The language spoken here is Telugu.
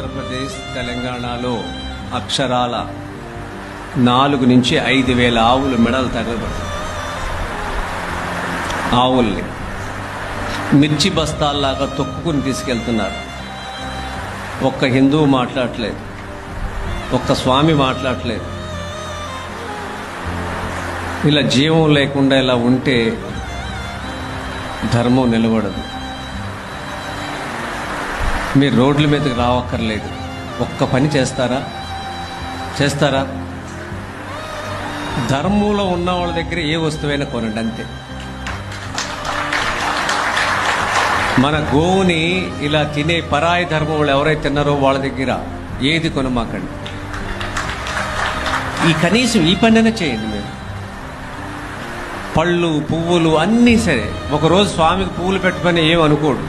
ఆంధ్రప్రదేశ్ తెలంగాణలో అక్షరాల 4 నుంచి 5,000 ఆవులు మెడలు తగలబడి ఆవుల్ని మిర్చి బస్తాల్లాగా తొక్కుకుని తీసుకెళ్తున్నారు. ఒక్క హిందువు మాట్లాడట్లేదు, ఒక్క స్వామి మాట్లాడట్లేదు. ఇలా జీవం లేకుండా ఇలా ఉంటే ధర్మం నిలబడదు. మీరు రోడ్ల మీదకి రావక్కర్లేదు. ఒక్క పని చేస్తారా? ధర్మంలో ఉన్న వాళ్ళ దగ్గర ఏ వస్తువైనా కొనండి, అంతే. మన గోవుని ఇలా తినే పరాయి ధర్మం వాళ్ళు ఎవరైతే తిన్నారో వాళ్ళ దగ్గర ఏది కొనమాకండి. కనీసం ఈ పనైనా చేయండి. మీరు పళ్ళు పువ్వులు అన్నీ సరే, ఒకరోజు స్వామికి పువ్వులు పెట్టుకొని ఏమనుకోడు.